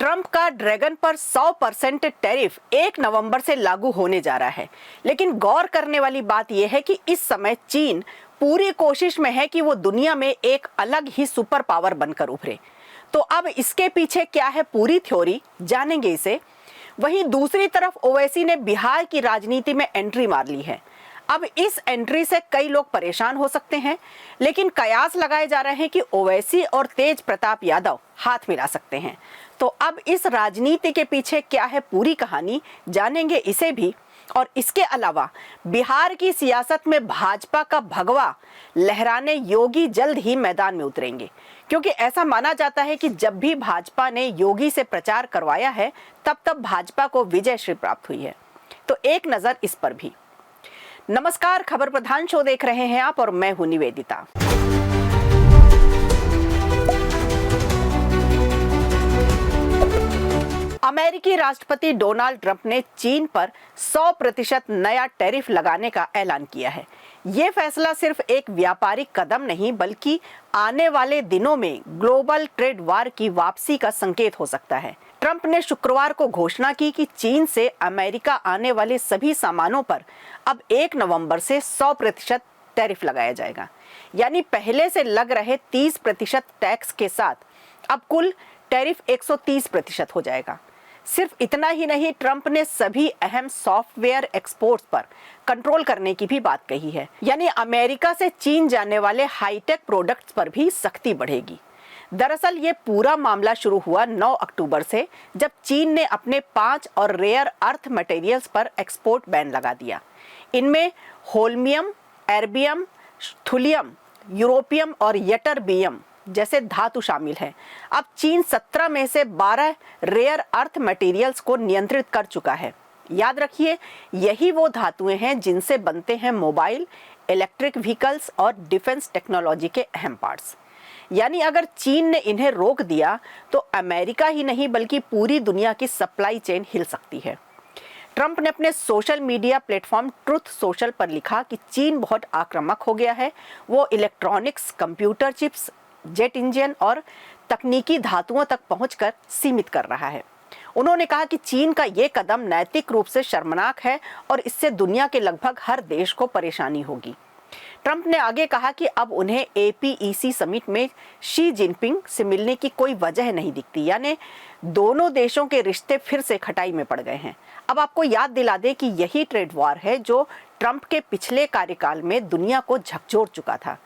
Trump का dragon पर 100% tariff 1 नवंबर से लागू होने जा रहा है। लेकिन गौर करने वाली बात यह है कि इस समय चीन पूरी कोशिश में है कि वो दुनिया में एक अलग ही सुपर पावर बनकर उभरे। तो अब इसके पीछे क्या है पूरी थ्योरी, जानेंगे इसे। वहीं दूसरी तरफ ओवैसी ने बिहार की राजनीति में एंट्री मार ली है। अब इस एंट्री से कई लोग परेशान हो सकते हैं, लेकिन कयास लगाए जा रहे हैं कि ओवैसी और तेज प्रताप यादव हाथ मिला सकते हैं। तो अब इस राजनीति के पीछे क्या है पूरी कहानी, जानेंगे इसे भी। और इसके अलावा बिहार की सियासत में भाजपा का भगवा लहराने योगी जल्द ही मैदान में उतरेंगे, क्योंकि ऐसा माना जाता है कि जब भी भाजपा ने योगी से प्रचार करवाया है तब भाजपा को विजय श्री प्राप्त हुई है। तो एक नजर इस पर भी। नमस्कार, खबर प्रधान शो देख रहे हैं आप और मैं हूं निवेदिता। अमेरिकी राष्ट्रपति डोनाल्ड ट्रंप ने चीन पर 100% नया टैरिफ लगाने का ऐलान किया है। ये फैसला सिर्फ एक व्यापारिक कदम नहीं, बल्कि आने वाले दिनों में ग्लोबल ट्रेड वार की वापसी का संकेत हो सकता है। ट्रंप ने शुक्रवार को घोषणा की कि चीन से अमेरिका आने वाले सभी सामानों पर अब 1 नवंबर से 100% टैरिफ लगाया जाएगा। यानी पहले से लग रहे 30% टैक्स के साथ अब कुल टैरिफ 130% हो जाएगा। सिर्फ इतना ही नहीं, ट्रंप ने सभी अहम सॉफ्टवेयर एक्सपोर्ट्स पर कंट्रोल करने की भी बात कही है। यानी अमेरिका से चीन जाने वाले हाईटेक प्रोडक्ट्स पर भी सख्ती बढ़ेगी। दरअसल ये पूरा मामला शुरू हुआ 9 अक्टूबर से, जब चीन ने अपने 5 और रेयर अर्थ मटेरियल्स पर एक्सपोर्ट बैन लगा दिया। इनमें होल्मियम, एर्बियम, थुलियम, यूरोपियम और यटरबियम जैसे धातु शामिल हैं। अब चीन 17 में से 12 रेयर अर्थ मटेरियल्स को नियंत्रित कर चुका है। याद रखिए, यही वो धातुएं हैं जिनसे बनते हैं मोबाइल, इलेक्ट्रिक व्हीकल्स और डिफेंस टेक्नोलॉजी के अहम पार्ट्स। यानी अगर चीन ने इन्हें रोक दिया तो अमेरिका ही नहीं बल्कि पूरी दुनिया की सप्लाई चेन हिल सकती है। ट्रंप ने अपने social media platform truth social पर लिखा कि चीन बहुत आक्रामक हो गया है। वो electronics, computer chips, jet engine और तकनीकी धातुओं तक पहुंचकर सीमित कर रहा है। उन्होंने कहा कि चीन का ये कदम नैतिक रूप से शर्मनाक है और इससे दुनिया के लगभग हर देश को परेशानी होगी। ट्रंप ने आगे कहा कि अब उन्हें APEC समिट में शी जिनपिंग से मिलने की कोई वजह नहीं दिखती। यानी दोनों देशों के रिश्ते फिर से खटाई में पड़ गए हैं। अब आपको याद दिला दें कि यही ट्रेड वॉर है जो ट्रंप के पिछले कार्यकाल में दुनिया को झकझोर चुका था,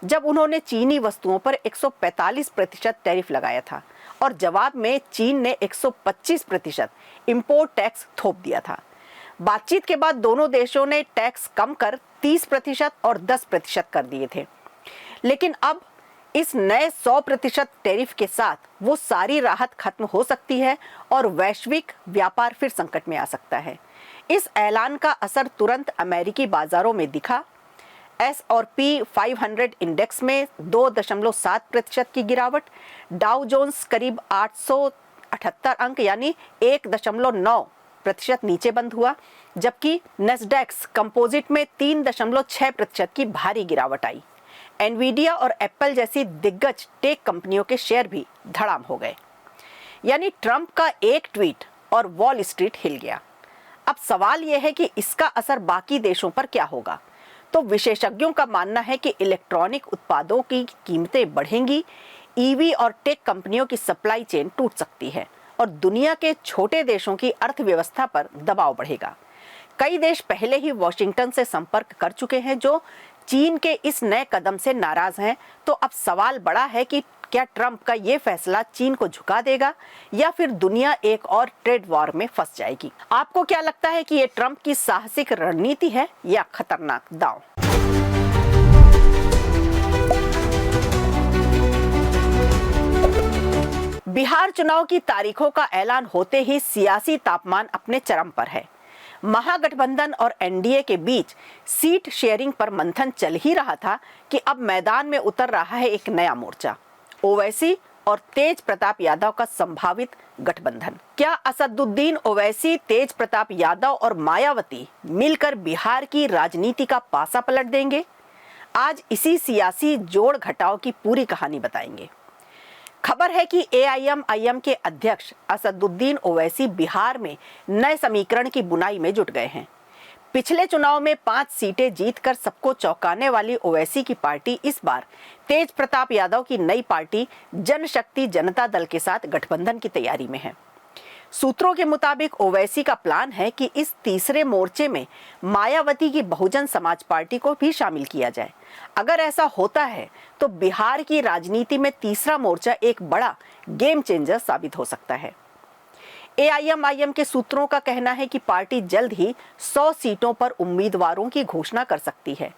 जब उन्होंने चीनी वस्तुओं पर 145% टैरिफ लगाया था और जवाब में चीन ने 125% इंपोर्ट टैक्स थोप दिया था। बातचीत के बाद दोनों देशों ने टैक्स कम कर 30% और 10% कर दिए थे। लेकिन अब इस नए 100% टैरिफ के साथ वो सारी राहत खत्म हो सकती है और वैश्विक व्यापार फिर संकट में आ सकता है। इस ऐलान का असर तुरंत अमेरिकी बाजारों में दिखा। S&P 500 इंडेक्स में 2.7% की गिरावट, डाउ जोन्स करीब 878 अंक यानी 1.9% नीचे बंद हुआ, जबकि नेस्डैक्स कंपोजिट में 3.6% की भारी गिरावट आई। एनवीडिया और एप्पल जैसी दिग्गज टेक कंपनियों के शेयर भी धड़ाम हो गए। यानी ट्रंप का एक ट्वीट और वॉल स्ट्रीट हिल गया। अब सवाल यह है कि इसका असर बाकी देशों पर क्या होगा। तो विशेषज्ञों का मानना है कि इलेक्ट्रॉनिक उत्पादों की कीमतें बढ़ेंगी, EV और टेक कंपनियों की सप्लाई चेन टूट सकती है और दुनिया के छोटे देशों की अर्थव्यवस्था पर दबाव बढ़ेगा। कई देश पहले ही वॉशिंगटन से संपर्क कर चुके हैं, जो चीन के इस नए कदम से नाराज हैं। तो अब सवाल बड़ा है कि क्या ट्रंप का ये फैसला चीन को झुका देगा या फिर दुनिया एक और ट्रेड वॉर में फंस जाएगी। आपको क्या लगता है कि ये ट्रंप की साहसिक रणनीति है या खतरनाक दांव? बिहार चुनाव की तारीखों का ऐलान होते ही सियासी तापमान अपने चरम पर है। महागठबंधन और NDA के बीच सीट शेयरिंग पर मंथन चल ही रहा था कि अब मैदान में उतर रहा है एक नया मोर्चा, ओवैसी और तेज प्रताप यादव का संभावित गठबंधन। क्या असदुद्दीन ओवैसी, तेज प्रताप यादव और मायावती मिलकर बिहार की राजनीति का पासा पलट देंगे? आज इसी सियासी जोड़ घटाव की पूरी कहानी बताएंगे। खबर है कि एआईएमआईएम के अध्यक्ष असदुद्दीन ओवैसी बिहार में नए समीकरण की बुनाई में जुट गए हैं। पिछले चुनाव में 5 सीटें जीतकर सबको चौंकाने वाली ओवैसी की पार्टी इस बार तेज प्रताप यादव की नई पार्टी जनशक्ति जनता दल के साथ गठबंधन की तैयारी में है। सूत्रों के मुताबिक ओवैसी का प्लान है कि इस तीसरे मोर्चे में मायावती की बहुजन समाज पार्टी को भी शामिल किया जाए। अगर ऐसा होता है तो बिहार की राजनीति में तीसरा मोर्चा एक बड़ा गेम चेंजर साबित हो सकता है। एआईएमआईएम के सूत्रों का कहना है कि पार्टी जल्द ही 100 सीटों पर उम्मीदवारों की घोषणा कर सकती है।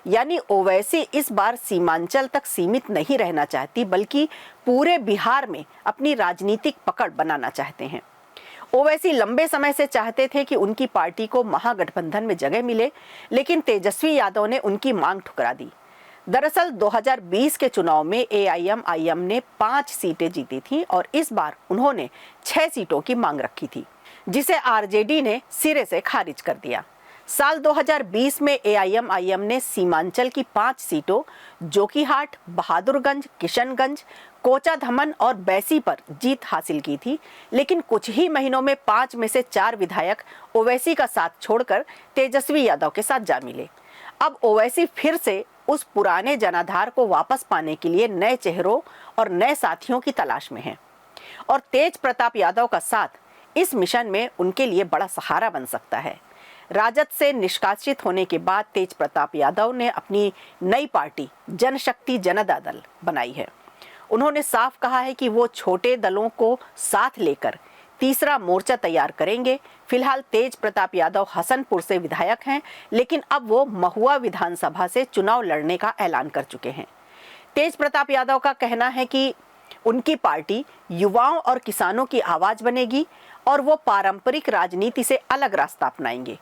यानी ओवैसी इस बार सीमांचल तक सीमित नहीं रहना चाहती, बल्कि पूरे बिहार में अपनी राजनीतिक पकड़ बनाना चाहते हैं। ओवैसी लंबे समय से चाहते थे कि उनकी पार्टी को महागठबंधन में जगह मिले, लेकिन तेजस्वी यादव ने उनकी मांग ठुकरा दी। दरअसल 2020 के चुनाव में एआईएमआईएम ने 5 सीटें जीती थीं और इस बार उन्होंने 6 सीटों की मांग रखी थी, जिसे आरजेडी ने सिरे से खारिज कर दिया। साल 2020 में एआईएमआईएम ने सीमांचल की 5 सीटों जोकीहाट, बहादुरगंज, किशनगंज, कोचा धमन और बैसी पर जीत हासिल की थी, लेकिन कुछ ही महीनों में 5 में से 4 विधायक ओवैसी का साथ छोड़कर तेजस्वी यादव के साथ जा मिले। अब ओवैसी फिर से उस पुराने जनाधार को वापस पाने के लिए नए चेहरों और नए साथियों की तलाश में हैं और तेज प्रताप यादव का साथ इस मिशन में उनके लिए बड़ा सहारा बन सकता है। राजद से निष्कासित होने के बाद तेज प्रताप यादव ने अपनी नई पार्टी जनशक्ति जनता दल बनाई है। उन्होंने साफ कहा है कि वो छोटे दलों को साथ लेकर तीसरा मोर्चा तैयार करेंगे। फिलहाल तेज प्रताप यादव हसनपुर से विधायक हैं, लेकिन अब वो महुआ विधानसभा से चुनाव लड़ने का ऐलान कर चुके हैं। तेज प्रताप यादव का कहना है कि उनकी पार्टी युवाओं और किसानों की आवाज बनेगी और वो पारंपरिक राजनीति से अलग रास्ता अपनाएंगे।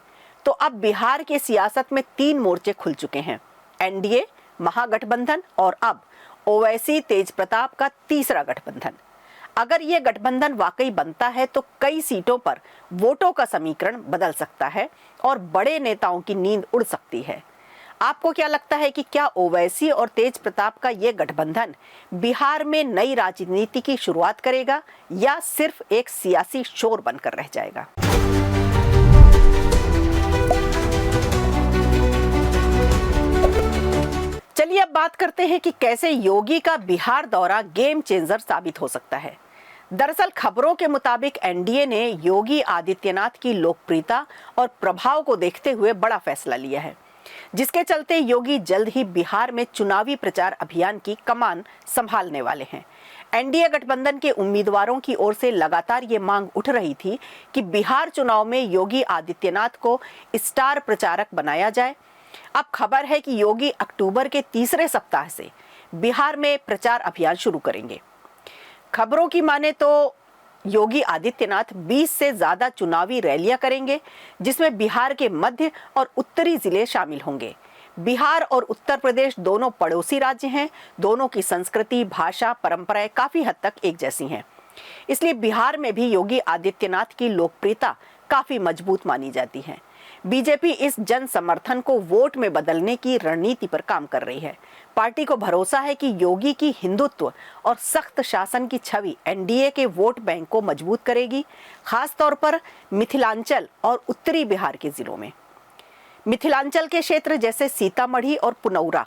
तो अब बिहार के सियासत में 3 मोर्चे खुल चुके हैं, एनडीए, महागठबंधन और अब ओवैसी तेज प्रताप का तीसरा गठबंधन। अगर ये गठबंधन वाकई बनता है तो कई सीटों पर वोटों का समीकरण बदल सकता है और बड़े नेताओं की नींद उड़ सकती है। आपको क्या लगता है कि क्या ओवैसी और तेज प्रताप का ये गठबंधन बिहार में नई राजनीति की शुरुआत करेगा या सिर्फ एक सियासी शोर बनकर रह जाएगा? चलिए अब बात करते हैं कि कैसे योगी का बिहार दौरा गेम चेंजर साबित हो सकता है। दरअसल खबरों के मुताबिक एनडीए ने योगी आदित्यनाथ की लोकप्रियता और प्रभाव को देखते हुए बड़ा फैसला लिया है, जिसके चलते योगी जल्द ही बिहार में चुनावी प्रचार अभियान की कमान संभालने वाले हैं। एनडीए गठबंधन के उम्मीदवारों की ओर से लगातार ये मांग उठ रही थी कि बिहार चुनाव में योगी आदित्यनाथ को स्टार प्रचारक बनाया जाए। अब खबर है कि योगी अक्टूबर के तीसरे सप्ताह से बिहार में प्रचार अभियान शुरू करेंगे। खबरों की माने तो योगी आदित्यनाथ 20 से ज्यादा चुनावी रैलियां करेंगे, जिसमें बिहार के मध्य और उत्तरी जिले शामिल होंगे। बिहार और उत्तर प्रदेश दोनों पड़ोसी राज्य हैं। दोनों की संस्कृति, भाषा, परंपराएं काफी हद तक एक जैसी हैं। इसलिए बिहार में भी योगी आदित्यनाथ की लोकप्रियता काफी मजबूत मानी जाती है। बीजेपी इस जन समर्थन को वोट में बदलने की रणनीति पर काम कर रही है। पार्टी को भरोसा है कि योगी की हिंदुत्व और सख्त शासन की छवि एनडीए के वोट बैंक को मजबूत करेगी, खास तौर पर मिथिलांचल और उत्तरी बिहार के जिलों में। मिथिलांचल के क्षेत्र जैसे सीतामढ़ी और पुनौरा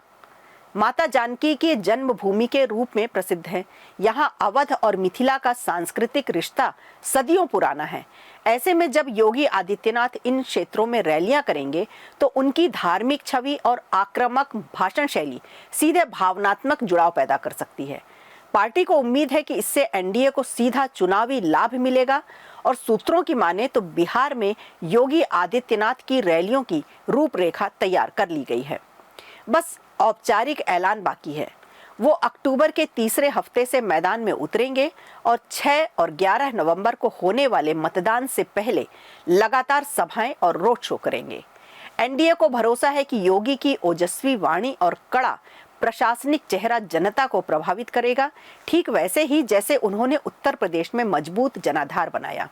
माता जानकी की जन्मभूमि के रूप में प्रसिद्ध है। यहाँ अवध और मिथिला का सांस्कृतिक रिश्ता सदियों पुराना है। ऐसे में जब योगी आदित्यनाथ इन क्षेत्रों में रैलियां करेंगे तो उनकी धार्मिक छवि और आक्रामक भाषण शैली सीधे भावनात्मक जुड़ाव पैदा कर सकती है। पार्टी को उम्मीद है कि इससे एनडीए को सीधा चुनावी लाभ मिलेगा और सूत्रों की माने तो बिहार में योगी आदित्यनाथ की रैलियों की रूपरेखा तैयार कर ली गई है। बस औपचारिक ऐलान बाकी है। वो अक्टूबर के तीसरे हफ्ते से मैदान में उतरेंगे और 6 और 11 नवंबर को होने वाले मतदान से पहले लगातार सभाएं और रोड शो करेंगे। एनडीए को भरोसा है कि योगी की ओजस्वी वाणी और कड़ा प्रशासनिक चेहरा जनता को प्रभावित करेगा, ठीक वैसे ही जैसे उन्होंने उत्तर प्रदेश में मजबूत जनाधार बनाया।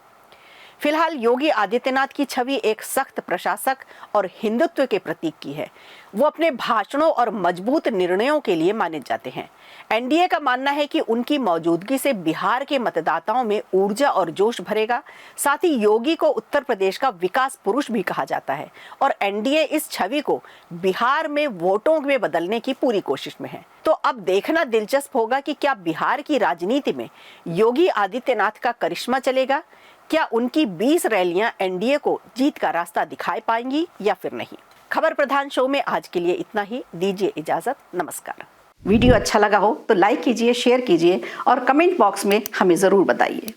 फिलहाल योगी आदित्यनाथ की छवि एक सख्त प्रशासक और हिंदुत्व के प्रतीक की है। वो अपने भाषणों और मजबूत निर्णयों के लिए माने जाते हैं। एनडीए का मानना है कि उनकी मौजूदगी से बिहार के मतदाताओं में ऊर्जा और जोश भरेगा। साथ ही योगी को उत्तर प्रदेश का विकास पुरुष भी कहा जाता है और एनडीए इस छवि को बिहार में वोटों में बदलने की पूरी कोशिश में है। तो अब देखना दिलचस्प होगा कि क्या बिहार की राजनीति में योगी आदित्यनाथ का करिश्मा चलेगा। क्या उनकी 20 रैलियां एनडीए को जीत का रास्ता दिखाई पाएंगी या फिर नहीं। खबर प्रधान शो में आज के लिए इतना ही। दीजिए इजाजत। नमस्कार। वीडियो अच्छा लगा हो तो लाइक कीजिए, शेयर कीजिए और कमेंट बॉक्स में हमें जरूर बताइए।